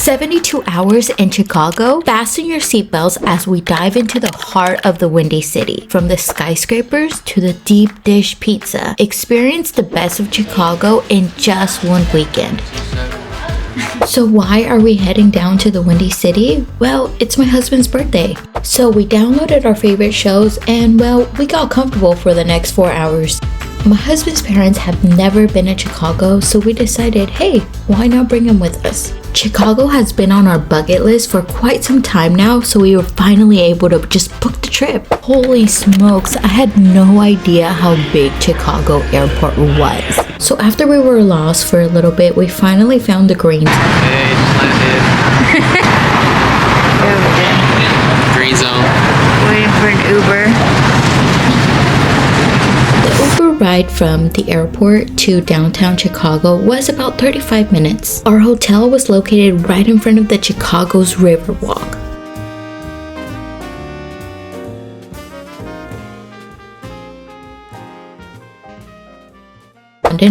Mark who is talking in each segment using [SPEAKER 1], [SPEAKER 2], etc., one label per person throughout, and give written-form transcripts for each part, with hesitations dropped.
[SPEAKER 1] 72 hours in Chicago? Fasten your seatbelts as we dive into the heart of the Windy City. From the skyscrapers to the deep dish pizza, experience the best of Chicago in just one weekend. So why are we heading down to the Windy City? Well, it's my husband's birthday. So we downloaded our favorite shows and, well, we got comfortable for the next 4 hours. My husband's parents have never been to Chicago, so we decided, hey, why not bring them with us? Chicago has been on our bucket list for quite some time now, so we were finally able to just book the trip. Holy smokes, I had no idea how big Chicago airport was. So after we were lost for a little bit, we finally found the green zone.
[SPEAKER 2] Hey, just landed.
[SPEAKER 3] Yeah, we did.
[SPEAKER 2] Green zone.
[SPEAKER 3] Waiting for an Uber.
[SPEAKER 1] The Uber ride from the airport to downtown Chicago was about 35 minutes. Our hotel was located right in front of the Chicago's Riverwalk.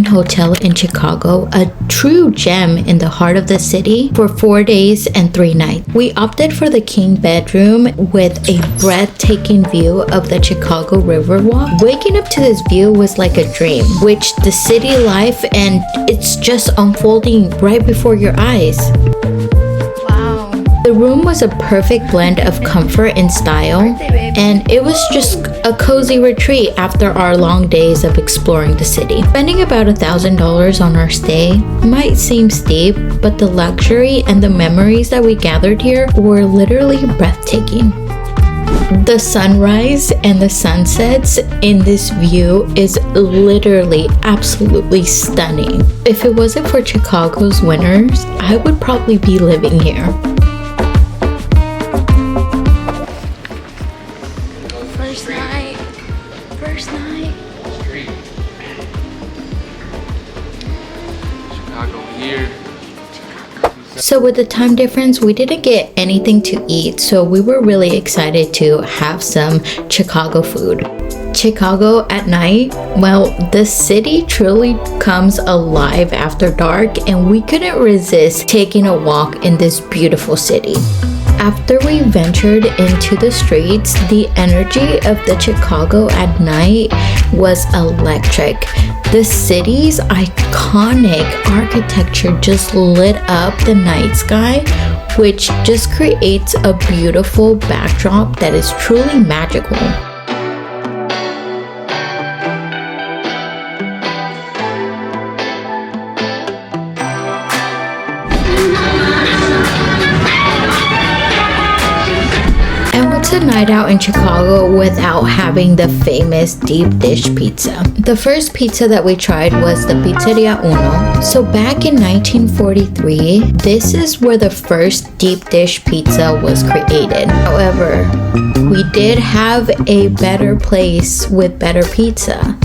[SPEAKER 1] Hotel in Chicago, a true gem in the heart of the city, for 4 days and 3 nights. We opted for the king bedroom with a breathtaking view of the Chicago Riverwalk. Waking up to this view was like a dream, which the city life and it's just unfolding right before your eyes. The room was a perfect blend of comfort and style, and it was just a cozy retreat after our long days of exploring the city. Spending about $1,000 on our stay might seem steep, but the luxury and the memories that we gathered here were literally breathtaking. The sunrise and the sunsets in this view is literally absolutely stunning. If it wasn't for Chicago's winters, I would probably be living here.
[SPEAKER 3] First night.
[SPEAKER 2] Street. Chicago here.
[SPEAKER 1] So with the time difference, we didn't get anything to eat, so we were really excited to have some Chicago food. Chicago at night, well, the city truly comes alive after dark, and we couldn't resist taking a walk in this beautiful city. After we ventured into the streets, the energy of the Chicago at night was electric. The city's iconic architecture just lit up the night sky, which just creates a beautiful backdrop that is truly magical. What's a night out in Chicago without having the famous deep dish pizza? The first pizza that we tried was the Pizzeria Uno. So back in 1943, this is where the first deep dish pizza was created. However, we did have a better place with better pizza.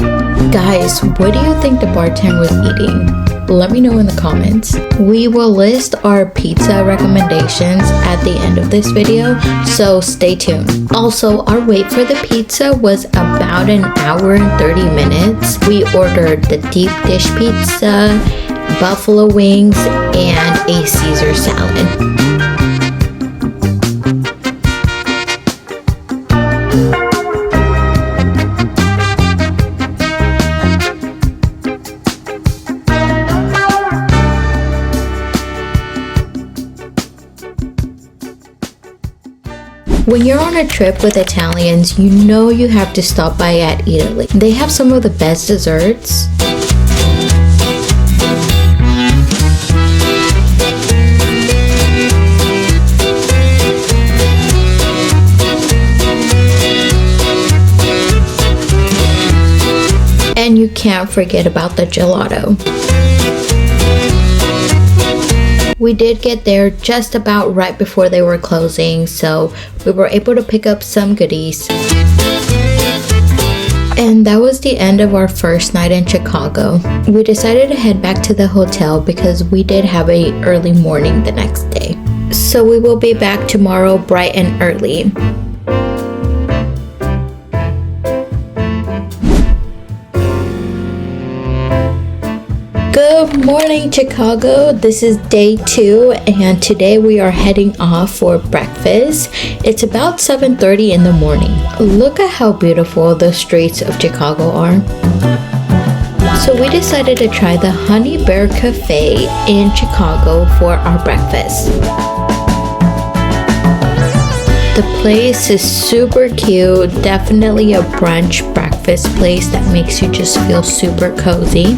[SPEAKER 1] Guys, what do you think the bartender was eating? Let me know in the comments. We will list our pizza recommendations at the end of this video, so stay tuned. Also, our wait for the pizza was about an hour and 30 minutes. We ordered the deep dish pizza, buffalo wings, and a Caesar salad. When you're on a trip with Italians, you know you have to stop by at Eataly. They have some of the best desserts. And you can't forget about the gelato. We did get there just about right before they were closing, so we were able to pick up some goodies. And that was the end of our first night in Chicago. We decided to head back to the hotel because we did have an early morning the next day. So we will be back tomorrow bright and early. Good Good morning, Chicago. This is day 2, and today we are heading off for breakfast. It's about 7:30 in the morning. Look at how beautiful the streets of Chicago are. So we decided to try the Honey Bear Cafe in Chicago for our breakfast. The place is super cute, definitely a brunch breakfast place that makes you just feel super cozy.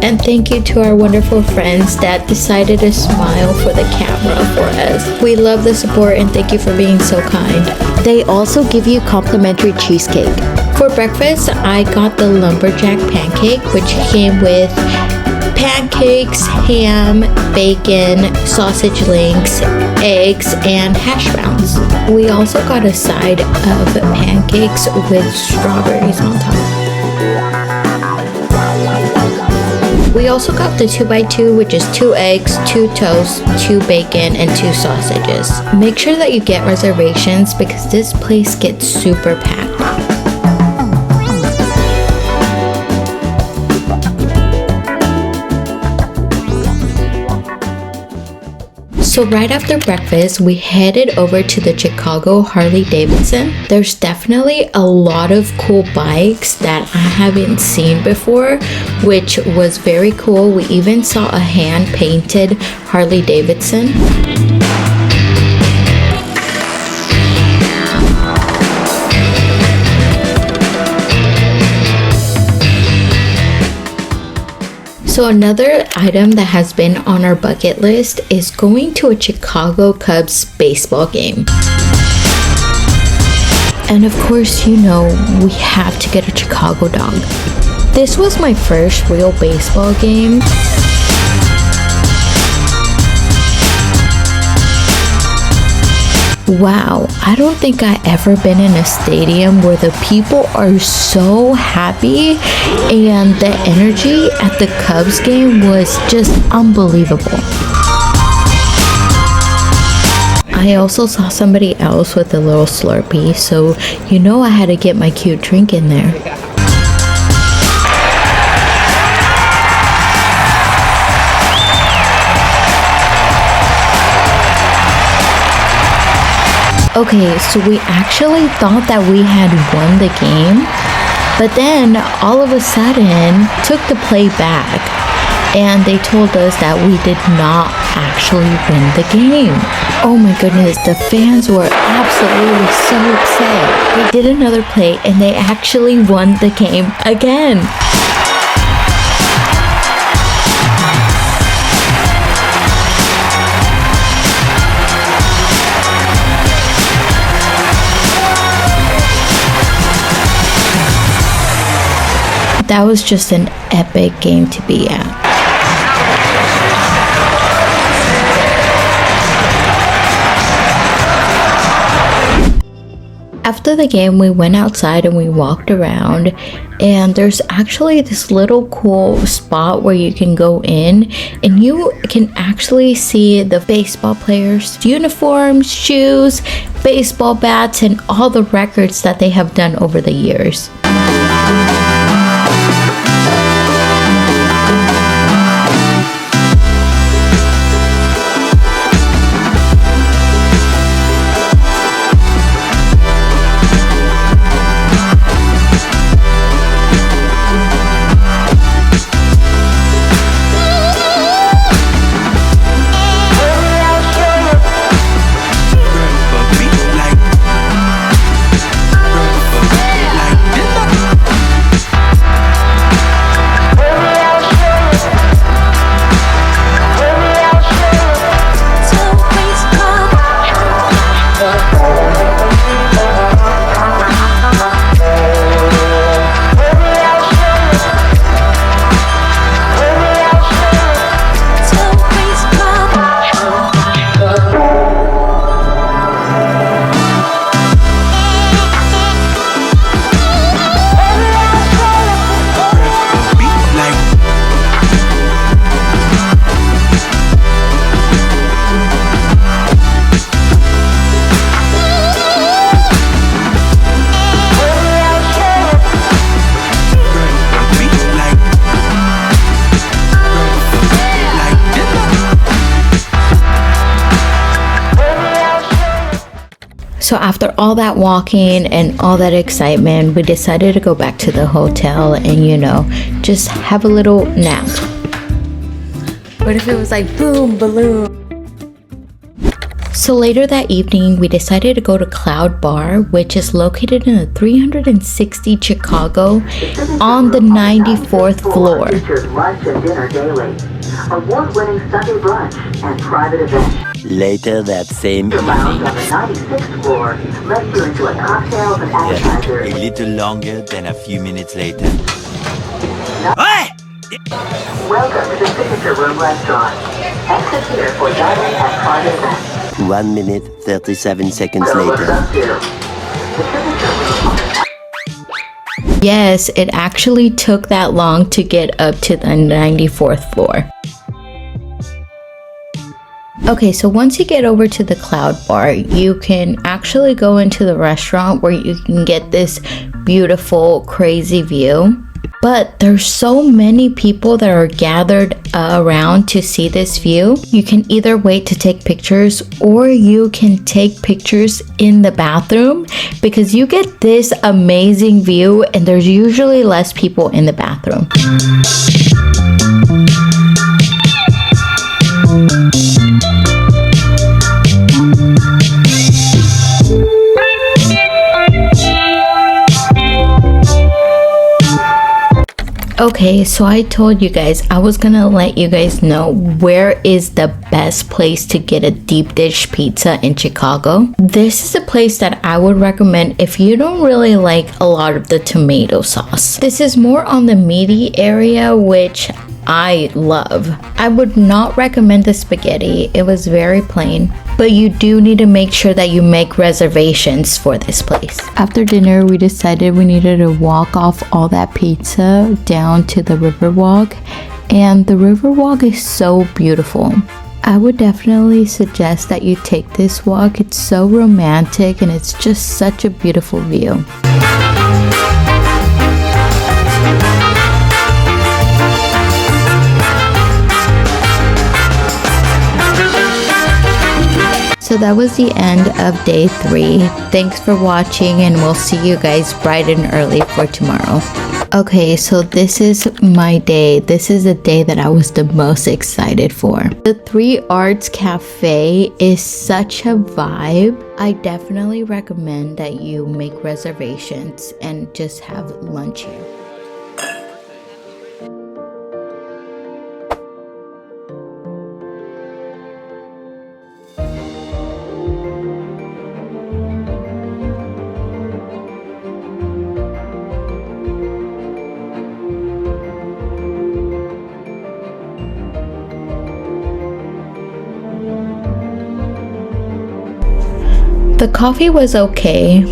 [SPEAKER 1] And thank you to our wonderful friends that decided to smile for the camera for us. We love the support and thank you for being so kind. They also give you complimentary cheesecake. For breakfast, I got the lumberjack pancake, which came with pancakes, ham, bacon, sausage links, eggs, and hash browns. We also got a side of pancakes with strawberries on top. We also got the 2x2, which is 2 eggs, 2 toasts, 2 bacon, and 2 sausages. Make sure that you get reservations because this place gets super packed. So right after breakfast, we headed over to the Chicago Harley Davidson. There's definitely a lot of cool bikes that I haven't seen before, which was very cool. We even saw a hand-painted Harley Davidson. So another item that has been on our bucket list is going to a Chicago Cubs baseball game. And of course, you know, we have to get a Chicago dog. This was my first real baseball game. Wow, I don't think I ever been in a stadium where the people are so happy and the energy at the Cubs game was just unbelievable. I also saw somebody else with a little Slurpee, so you know I had to get my cute drink in there. Okay, so we actually thought that we had won the game, but then all of a sudden took the play back and they told us that we did not actually win the game. Oh my goodness, the fans were absolutely so upset. They did another play and they actually won the game again. That was just an epic game to be at. After the game, we went outside and we walked around, and there's actually this little cool spot where you can go in and you can actually see the baseball players' uniforms, shoes, baseball bats, and all the records that they have done over the years. So after all that walking and all that excitement, we decided to go back to the hotel and, you know, just have a little nap. What if it was like boom, balloon? So later that evening, we decided to go to Cloudbar, which is located in the 360 Chicago on the 94th floor.
[SPEAKER 4] Lunch and dinner daily, award-winning Sunday brunch, and private events.
[SPEAKER 5] Later that same
[SPEAKER 4] The
[SPEAKER 5] evening,
[SPEAKER 4] lounge on the 96th floor lets you enjoy cocktails and appetizers.
[SPEAKER 5] a little longer than a few minutes later.
[SPEAKER 4] Welcome to the Signature Room Restaurant. Exit here for dining and private events.
[SPEAKER 5] 1 minute, 37 seconds
[SPEAKER 4] Well, what's
[SPEAKER 5] later.
[SPEAKER 4] up to? The Signature Room.
[SPEAKER 1] Yes, it actually took that long to get up to the 94th floor. Okay, so once you get over to the Cloudbar, you can actually go into the restaurant where you can get this beautiful, crazy view. But there's so many people that are gathered around to see this view. You can either wait to take pictures or you can take pictures in the bathroom because you get this amazing view and there's usually less people in the bathroom. Okay, so I told you guys I was gonna let you guys know where is the best place to get a deep dish pizza in Chicago. This is a place that I would recommend if you don't really like a lot of the tomato sauce. This is more on the meaty area, which I love. I would not recommend the spaghetti. It was very plain. But you do need to make sure that you make reservations for this place. After dinner, we decided we needed to walk off all that pizza down to the Riverwalk. And the Riverwalk is so beautiful. I would definitely suggest that you take this walk. It's so romantic and it's just such a beautiful view. So that was the end of day 3. Thanks for watching and we'll see you guys bright and early for tomorrow. Okay, so this is my day. This is the day that I was the most excited for. The 3 Arts Cafe is such a vibe. I definitely recommend that you make reservations and just have lunch here. The coffee was okay,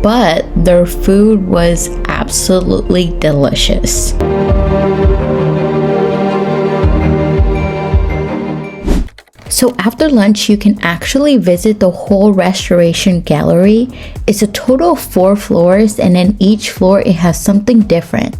[SPEAKER 1] but their food was absolutely delicious. So after lunch, you can actually visit the whole restoration gallery. It's a total of 4 floors, and in each floor, it has something different.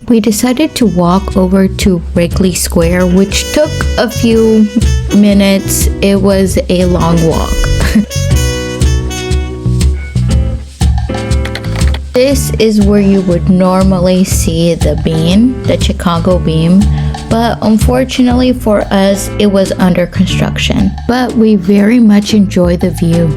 [SPEAKER 1] We decided to walk over to Wrigley Square, which took a few minutes. It was a long walk. This is where you would normally see the beam, the Chicago beam, but unfortunately for us, it was under construction. But we very much enjoy the view.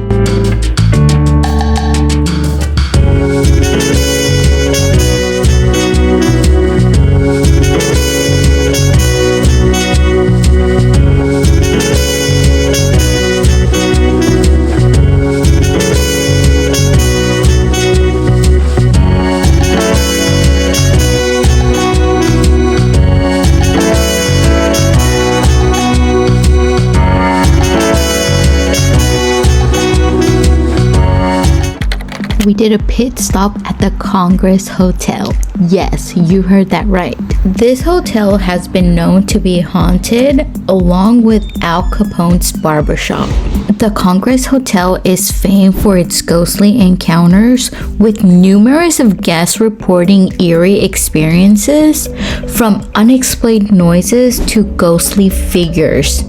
[SPEAKER 1] we did a pit stop at the Congress Hotel. Yes, you heard that right. This hotel has been known to be haunted, along with Al Capone's barbershop. The Congress Hotel is famed for its ghostly encounters, with numerous of guests reporting eerie experiences, from unexplained noises to ghostly figures.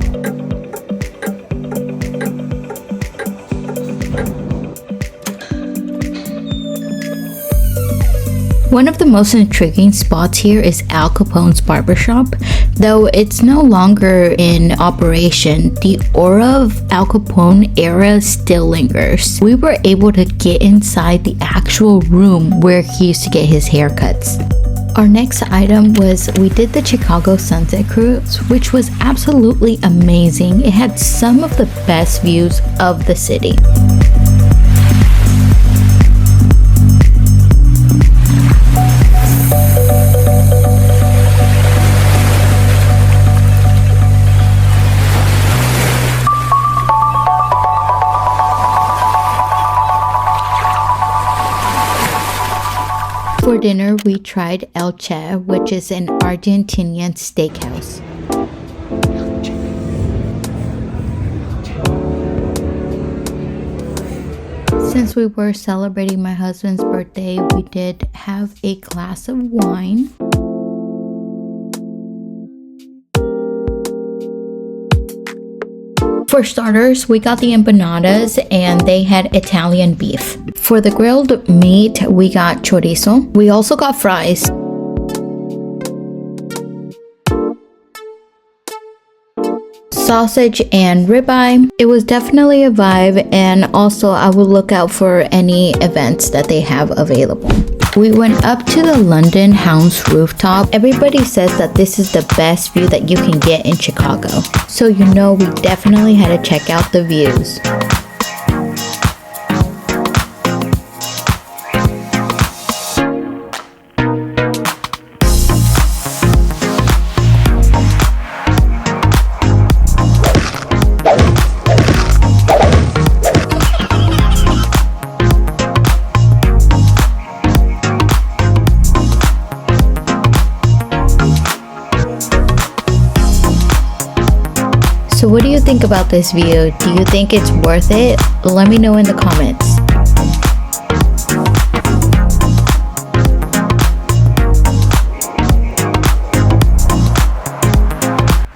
[SPEAKER 1] One of the most intriguing spots here is Al Capone's barbershop. Though it's no longer in operation, the aura of Al Capone era still lingers. We were able to get inside the actual room where he used to get his haircuts. Our next item was we did the Chicago Sunset Cruise, which was absolutely amazing. It had some of the best views of the city. For dinner, we tried El Che, which is an Argentinian steakhouse. Since we were celebrating my husband's birthday, we did have a glass of wine. For starters, we got the empanadas and they had Italian beef. For the grilled meat, we got chorizo. We also got fries. Sausage and ribeye. It was definitely a vibe, and also I will look out for any events that they have available. We went up to the London House rooftop. Everybody says that this is the best view that you can get in Chicago. So you know we definitely had to check out the views. So what do you think about this view? Do you think it's worth it? Let me know in the comments.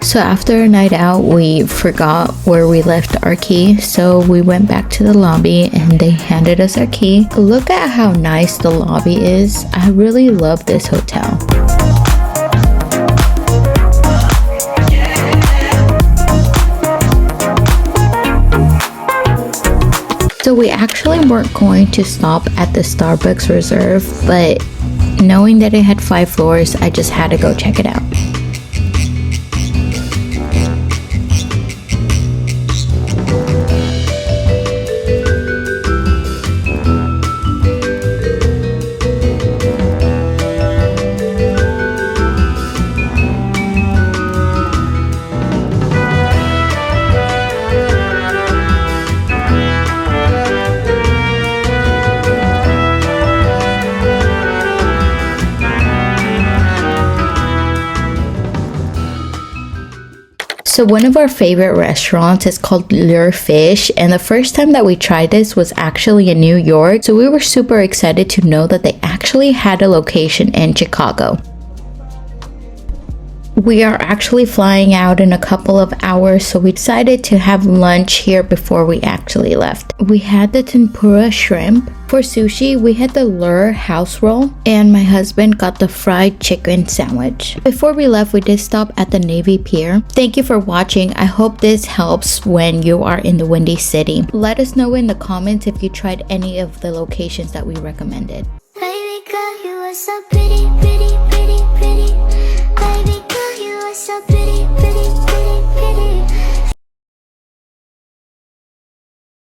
[SPEAKER 1] So after a night out, we forgot where we left our key, so we went back to the lobby and they handed us our key. Look at how nice the lobby is. I really love this hotel. So we actually weren't going to stop at the Starbucks Reserve, but knowing that it had 5 floors, I just had to go check it out. So one of our favorite restaurants is called Lure Fish, and the first time that we tried this was actually in New York, so we were super excited to know that they actually had a location in Chicago. We are actually flying out in a couple of hours, so we decided to have lunch here before we actually left. We had the tempura shrimp. For sushi, we had the lure house roll, and my husband got the fried chicken sandwich. Before we left, we did stop at the Navy Pier. Thank you for watching. I hope this helps when you are in the Windy City. Let us know in the comments if you tried any of the locations that we recommended.
[SPEAKER 6] Baby girl, you are so pretty, pretty, pretty, pretty. Baby girl, you are so pretty.